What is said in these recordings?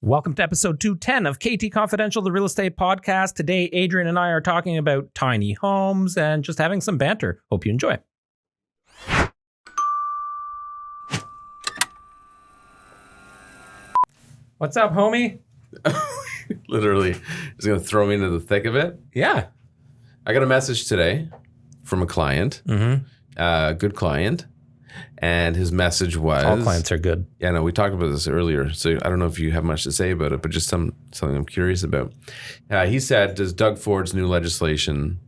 Welcome to episode 210 of KT Confidential, the real estate podcast. Today, Adrian and I are talking about tiny homes and just having some banter. Hope you enjoy. What's up, homie? Literally, he's going to throw me into the thick of it. Yeah. I got a message today from a client, a good client, and his message was... All clients are good. Yeah, no, we talked about this earlier, so I don't know if you have much to say about it, but just something I'm curious about. He said, does Doug Ford's new legislation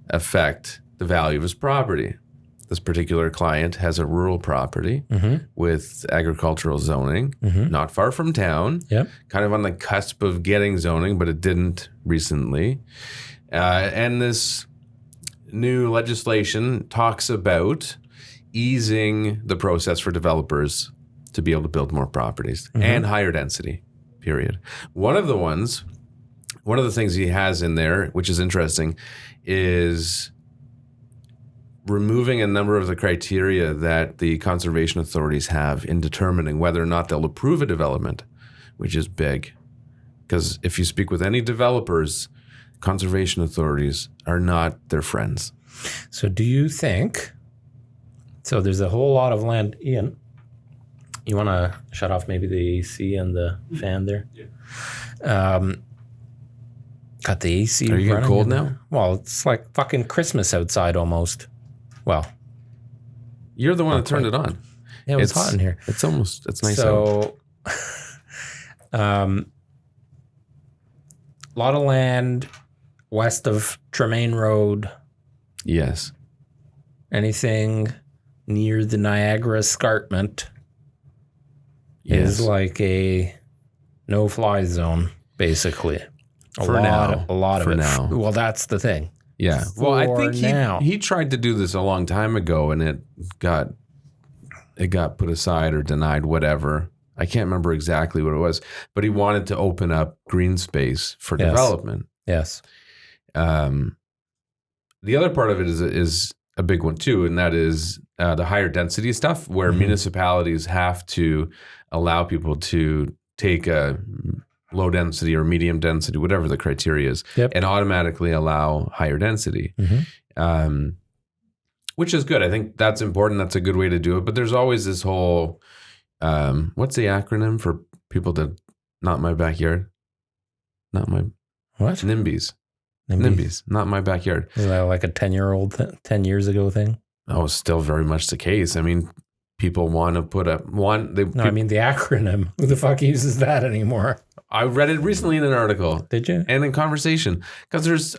affect the value of his property? This particular client has a rural property with agricultural zoning, not far from town, kind of on the cusp of getting zoning, but it didn't recently. And this new legislation talks about easing the process for developers to be able to build more properties and higher density, period. One of the things he has in there, which is interesting, is removing a number of the criteria that the conservation authorities have in determining whether or not they'll approve a development, which is big. Because if you speak with any developers, conservation authorities are not their friends. So do you think... So there's a whole lot of land. Ian, you want to shut off maybe the AC and the fan there? Yeah. Got the AC. Are you getting cold now? Well, it's like fucking Christmas outside almost. Well, you're the one that turned it on. Yeah, it's hot in here. It's nice. So, a lot of land west of Tremaine Road. Yes. Anything near the Niagara Escarpment is like a no-fly zone, basically. A lot of it. Now. Well, that's the thing. Yeah. Well, I think he tried to do this a long time ago, and it got put aside or denied, whatever. I can't remember exactly what it was, but he wanted to open up green space for development. Yes. The other part of it is a big one too, and that is the higher density stuff, where municipalities have to allow people to take a low density or medium density, whatever the criteria is, and automatically allow higher density, which is good. I think that's important. That's a good way to do it. But there's always this whole, what's the acronym for people that, not my backyard? Not my, what? NIMBYs. NIMBYs, not my backyard. Is that like a 10 years ago thing? Oh, still very much the case. I mean, people want to put up one. I mean the acronym. Who the fuck uses that anymore? I read it recently in an article. Did you? And in conversation. Because there's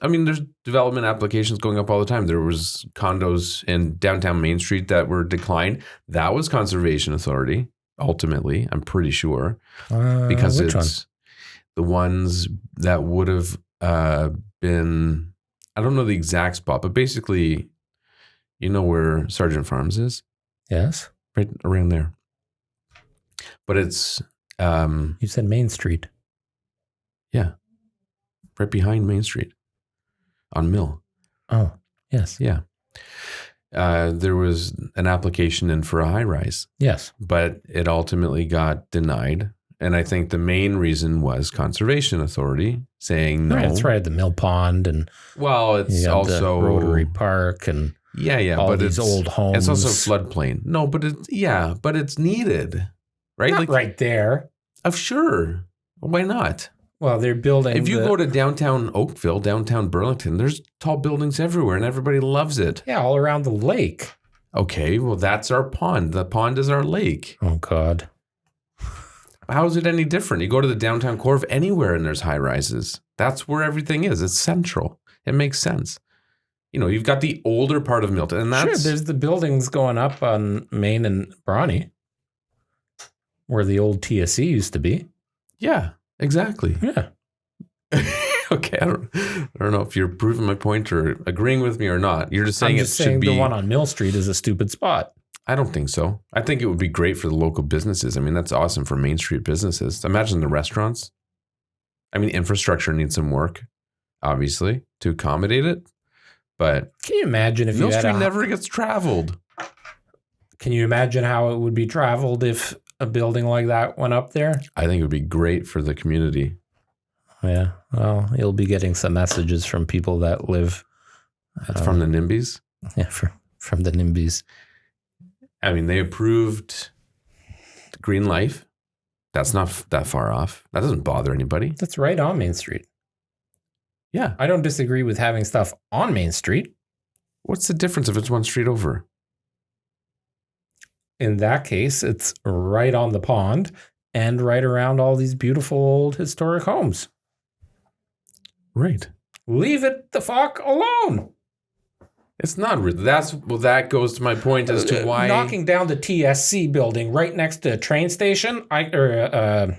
development applications going up all the time. There was condos in downtown Main Street that were declined. That was Conservation Authority, ultimately, I'm pretty sure. Because it's the ones that would have been, I don't know the exact spot, but basically, you know where Sargent Farms is? Yes. Right around there. But it's... you said Main Street. Yeah. Right behind Main Street. On Mill. Oh, yes. Yeah. There was an application in for a high-rise. Yes. But it ultimately got denied. And I think the main reason was Conservation Authority saying no. Right, that's right. The Mill Pond and... Well, it's also... the Rotary Park and... Yeah, all these old homes. It's also floodplain. No, but it's needed. Right? Not right there. Sure. Why not? Well, they're building... If you go to downtown Oakville, downtown Burlington, there's tall buildings everywhere and everybody loves it. Yeah, all around the lake. Okay, well, that's our pond. The pond is our lake. Oh, God. How is it any different? You go to the downtown core of anywhere and there's high rises. That's where everything is. It's central. It makes sense. You know, you've got the older part of Milton, and that's... Sure, there's the buildings going up on Main and Brawny, where the old TSC used to be. Yeah, exactly. Yeah. Okay, I don't know if you're proving my point or agreeing with me or not. You're just saying should be... the one on Mill Street is a stupid spot. I don't think so. I think it would be great for the local businesses. I mean, that's awesome for Main Street businesses. Imagine the restaurants. I mean, infrastructure needs some work, obviously, to accommodate it. But can you imagine if Mill Street never gets traveled? Can you imagine how it would be traveled if a building like that went up there? I think it would be great for the community. Yeah. Well, you'll be getting some messages from people that live From the NIMBYs? Yeah, from the NIMBYs. I mean, they approved Green Life. That's not that far off. That doesn't bother anybody. That's right on Main Street. Yeah. I don't disagree with having stuff on Main Street. What's the difference if it's one street over? In that case, it's right on the pond and right around all these beautiful old historic homes. Right. Leave it the fuck alone. It's not really. That goes to my point as to why knocking down the TSC building right next to a train station, the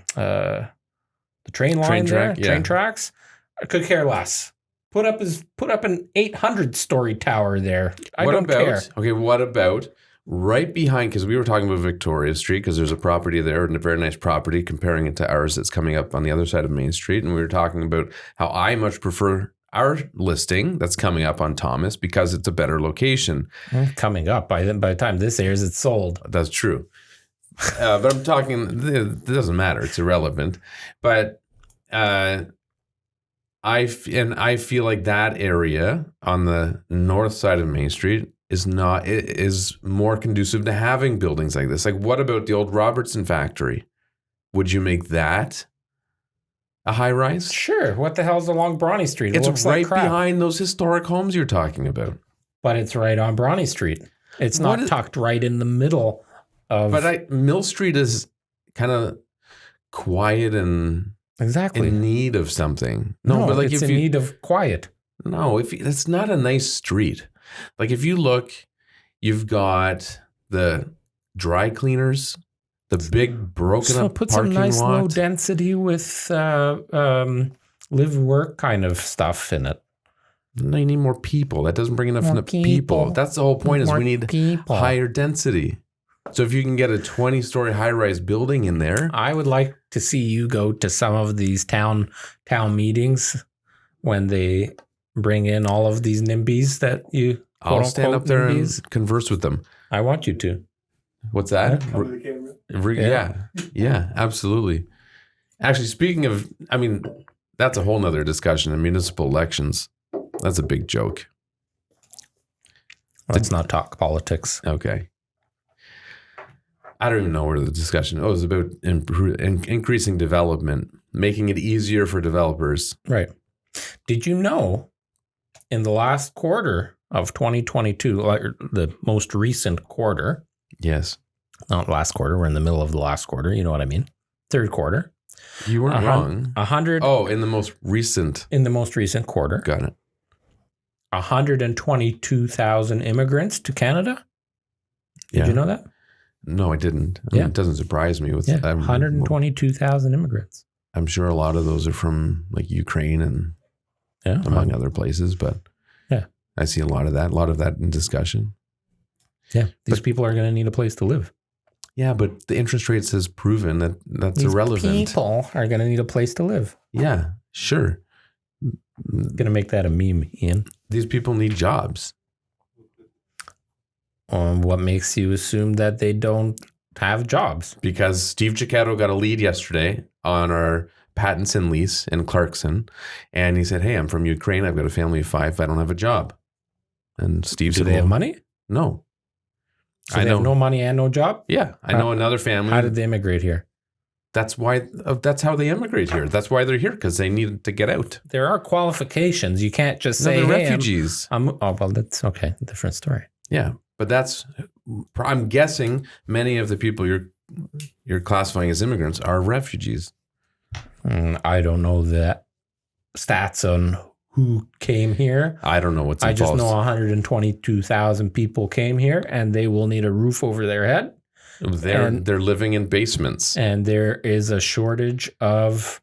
train line train tracks. I could care less. Put up an 800-story tower there. I don't care. Okay, what about right behind? Because we were talking about Victoria Street because there's a property there and a very nice property. Comparing it to ours that's coming up on the other side of Main Street, and we were talking about how I much prefer our listing that's coming up on Thomas because it's a better location. Coming up by the time this airs, it's sold. That's true. But I'm talking. It doesn't matter. It's irrelevant. But I feel like that area on the north side of Main Street is more conducive to having buildings like this. Like, what about the old Robertson factory? Would you make that a high rise? Sure. What the hell's along Bronny Street? It's right behind those historic homes you're talking about. But it's right on Bronny Street. It's not tucked right in the middle of. But Mill Street is kind of quiet and exactly in need of something. No, but like it's in need of quiet. No, it's not a nice street. Like if you look, you've got the dry cleaners. The big broken up put parking some nice lot. Low density with live work kind of stuff in it. No, you need more people. That doesn't bring enough people. That's the whole point. Is we need higher density. So if you can get a 20-story high-rise building in there, I would like to see you go to some of these town meetings when they bring in all of these NIMBYs that you. I'll stand up there and converse with them. I want you to. What's that? Yeah, absolutely. Actually, speaking of, I mean, that's a whole nother discussion in municipal elections. That's a big joke. Let's not talk politics. Okay. I don't even know where the discussion. Oh, it was about increasing development, making it easier for developers. Right. Did you know in the last quarter of 2022, the most recent quarter? Yes. Not last quarter. We're in the middle of the last quarter. You know what I mean? Third quarter. You weren't wrong. 100. Oh, in the most recent. In the most recent quarter. Got it. 122,000 immigrants to Canada. Did you know that? No, I didn't. I mean, it doesn't surprise me. 122,000 immigrants. I'm sure a lot of those are from like Ukraine and among other places, but I see a lot of that in discussion. Yeah, these people are going to need a place to live. Yeah, but the interest rates has proven that that's irrelevant. People are going to need a place to live. Yeah, sure. Going to make that a meme, Ian. These people need jobs. What makes you assume that they don't have jobs? Because Steve Gicchetto got a lead yesterday on our Pattinson lease in Clarkson, and he said, "Hey, I'm from Ukraine. I've got a family of 5. I don't have a job." And Steve said, "Do they have money?" No. So they have no money and no job? Yeah. I know another family. How did they immigrate here? That's how they immigrate here. That's why they're here, because they needed to get out. There are qualifications. You can't just say, they're hey, refugees. well, that's okay. Different story. Yeah. But I'm guessing many of the people you're classifying as immigrants are refugees. I don't know the stats on who came here. I don't know what's involved. I just know 122,000 people came here, and they will need a roof over their head. They're living in basements. And there is a shortage of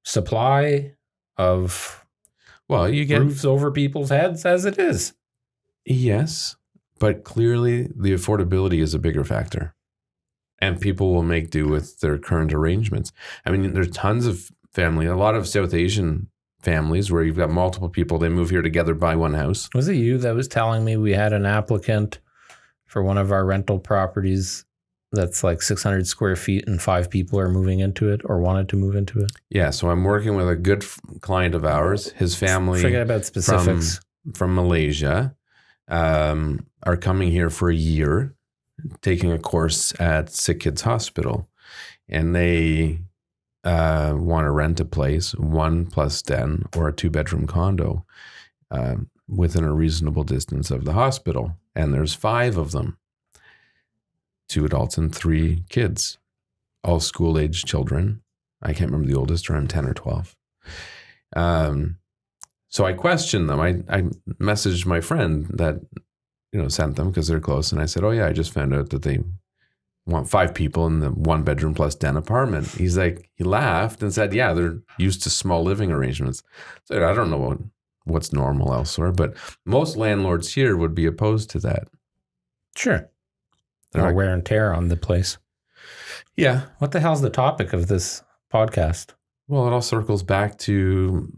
supply of roofs over people's heads as it is. Yes, but clearly the affordability is a bigger factor. And people will make do with their current arrangements. I mean, there's tons of family, a lot of South Asian families where you've got multiple people. They move here together, buy one house. Was it you that was telling me we had an applicant for one of our rental properties that's like 600 square feet and 5 people are moving into it or wanted to move into it? Yeah, so I'm working with a good client of ours. His family, Forget about specifics. from Malaysia, are coming here for a year, taking a course at Sick Kids Hospital, and they want to rent a place, 1+10 or a 2-bedroom condo, within a reasonable distance of the hospital. And there's 5 of them, 2 adults and 3 kids, all school-age children. I can't remember the oldest, around 10 or 12. So I questioned them. I messaged my friend that, sent them because they're close. And I said, oh yeah, I just found out that they want 5 people in the 1-bedroom plus den apartment. He laughed and said, yeah, they're used to small living arrangements. So I don't know what's normal elsewhere, but most landlords here would be opposed to that. Sure. Or wear and tear on the place. Yeah. What the hell's the topic of this podcast? Well, it all circles back to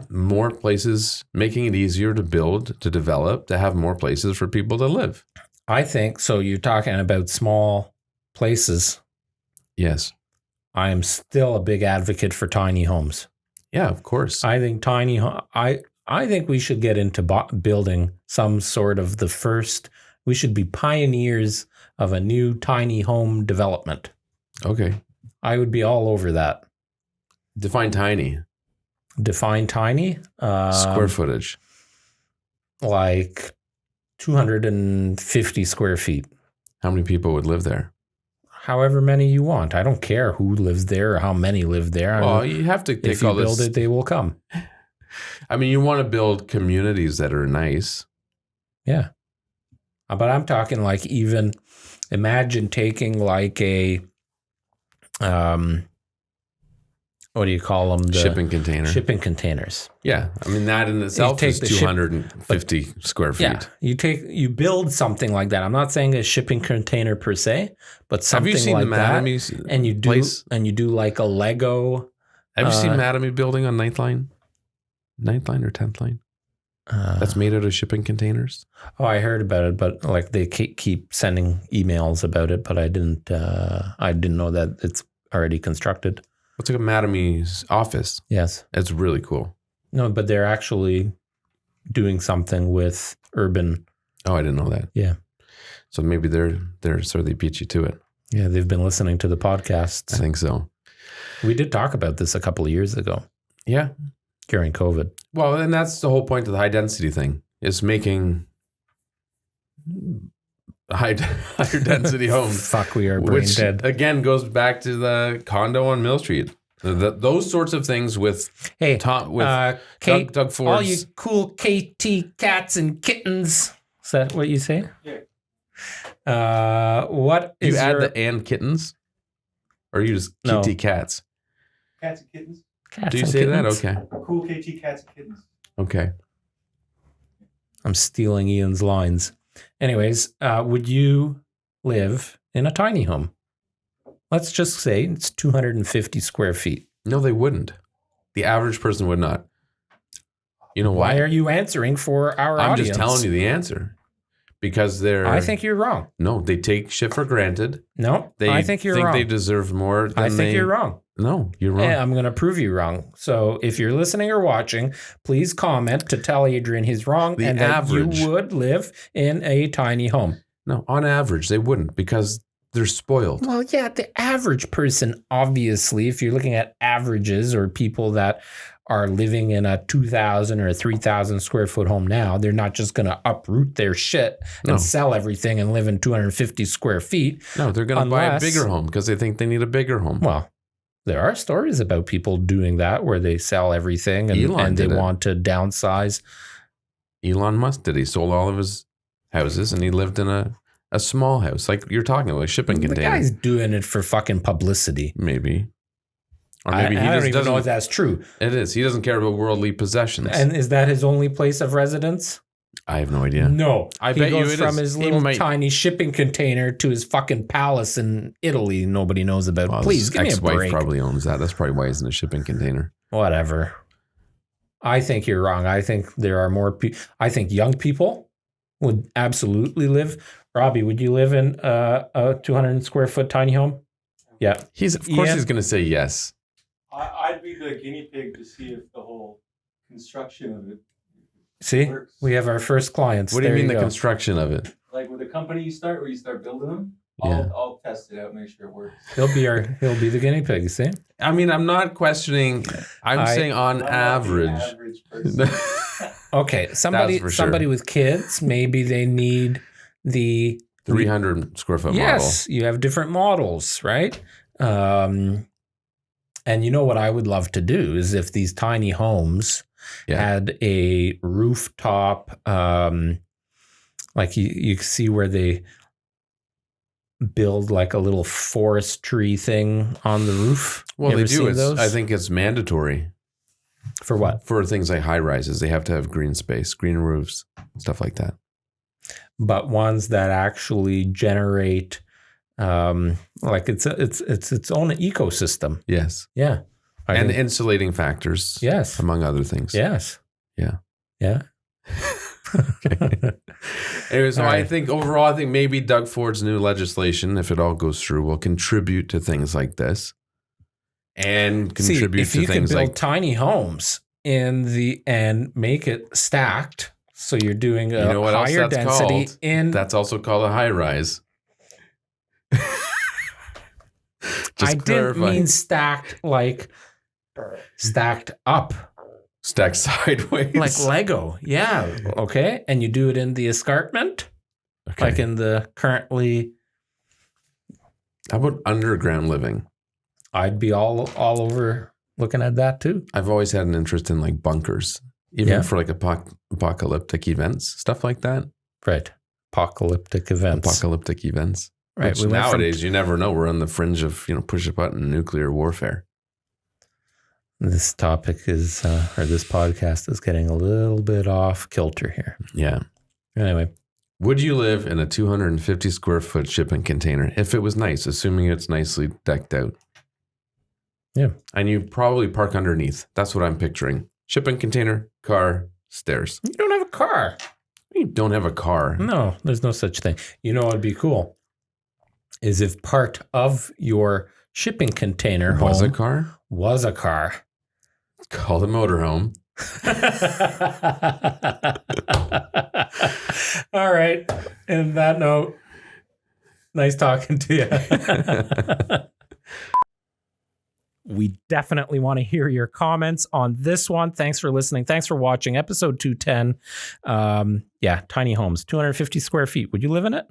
more places, making it easier to build, to develop, to have more places for people to live. I think, so you're talking about small places. Yes. I am still a big advocate for tiny homes. Yeah, of course. I think I think we should get into building some sort of we should be pioneers of a new tiny home development. Okay. I would be all over that. Define tiny. Define tiny? Square footage. Like 250 square feet. How many people would live there? However many you want. I don't care who lives there or how many live there. Well, you have to take all this. If you build it, they will come. I mean, you want to build communities that are nice. Yeah. But I'm talking like even imagine taking like a, what do you call them? Shipping container. Shipping containers. Yeah. I mean, that in itself is 250 square feet. Yeah. You build something like that. I'm not saying a shipping container per se, but something like that. Have you seen the Mattamy? And you do like a Lego. Have you seen Mattamy building on 9th line? 9th line or 10th line? That's made out of shipping containers. Oh, I heard about it, but like they keep sending emails about it, but I didn't know that it's already constructed. It's like a Mattamy's office. Yes. It's really cool. No, but they're actually doing something with urban. Oh, I didn't know that. Yeah. So maybe they beat you to it. Yeah, they've been listening to the podcasts. I think so. We did talk about this a couple of years ago. Yeah. During COVID. Well, and that's the whole point of the high density thing, is making higher density homes. Fuck, we are brain dead. Again, goes back to the condo on Mill Street. Those sorts of things with Kate, Doug Ford's. All you cool KT cats and kittens. Is that what you say? Yeah. What is you add the and kittens? Or you just KT cats? Cats and kittens. Cats Do you say kittens? That? Okay. Cool KT cats and kittens. Okay. I'm stealing Ian's lines. Anyways, would you live in a tiny home? Let's just say it's 250 square feet. No, they wouldn't. The average person would not. You know why? Why are you answering for our audience? I'm just telling you the answer. Because I think you're wrong. No, they take shit for granted. No, I think you're wrong. They deserve more than I think you're wrong. No, you're wrong. Yeah, I'm going to prove you wrong. So if you're listening or watching, please comment to tell Adrian he's wrong that you would live in a tiny home. No, on average, they wouldn't because they're spoiled. Well, yeah, the average person, obviously, if you're looking at averages or people that are living in a 2,000 or a 3,000 square foot home now, they're not just going to uproot their shit and sell everything and live in 250 square feet. No, they're going to buy a bigger home because they think they need a bigger home. Well, there are stories about people doing that where they sell everything and they want to downsize. Elon Musk did. He sold all of his houses and he lived in a small house. Like you're talking about a shipping container. The guy's doing it for fucking publicity. Maybe. Or maybe I don't even know if that's true. It is. He doesn't care about worldly possessions. And is that his only place of residence? I have no idea. No. I bet you it is. He goes from his little tiny shipping container to his fucking palace in Italy nobody knows about. Well, please, give me a break. Ex-wife probably owns that. That's probably why he's in a shipping container. Whatever. I think you're wrong. I think there are more people. I think young people would absolutely live. Robbie, would you live in a 200 square foot tiny home? Yeah. Of course he's going to say yes. I'd be the guinea pig to see if the whole construction of it See, works. we have our first clients. What do you There mean the go. construction of it? Like with the company you start, where you start building them, Yeah. I'll test it out, make sure it works. He'll be the guinea pig. See, I mean, I'm not questioning. I'm saying on I'm not the average. average person. okay, somebody for sure. with kids, maybe they need the 300 square foot yes, you have different models, right? And you know what I would love to do is if these tiny homes had a rooftop, like you see where they build like a little forestry thing on the roof. Well, You they ever do. seen It's, those? I think it's mandatory For what? for things like high rises. They have to have green space, green roofs, stuff like that. But ones that actually generate, like it's its own ecosystem. Yes. Yeah. And insulating factors. Yes. Among other things. Yes. Yeah. Yeah. Anyway, so All I right. think overall, maybe Doug Ford's new legislation, if it all goes through, will contribute to things like this, and contribute if to you things can build like tiny homes and make it stacked, so you're doing a you know what else higher that's density called? in. That's also called a high rise. I didn't mean stacked up. Stacked sideways, Like Lego. Yeah. Okay. And you do it in the escarpment, okay. like in the currently. How about underground living? I'd be all over looking at that too. I've always had an interest in like bunkers, even Yeah. for like apocalyptic events, stuff like that. Right. Apocalyptic events. Apocalyptic events. Right. Which We went from- nowadays, you never know. We're on the fringe of, push a button nuclear warfare. This topic is, or this podcast is getting a little bit off kilter here. Yeah. Anyway. Would you live in a 250 square foot shipping container if it was nice, assuming it's nicely decked out? Yeah. And you probably park underneath. That's what I'm picturing. Shipping container, car, stairs. You don't have a car. You don't have a car. No, there's no such thing. You know what would be cool? Is if part of your shipping container Was home a car? was a car. Call the motorhome. All right. And that note, nice talking to you. We definitely want to hear your comments on this one. Thanks for listening. Thanks for watching episode 210. Tiny homes, 250 square feet. Would you live in it?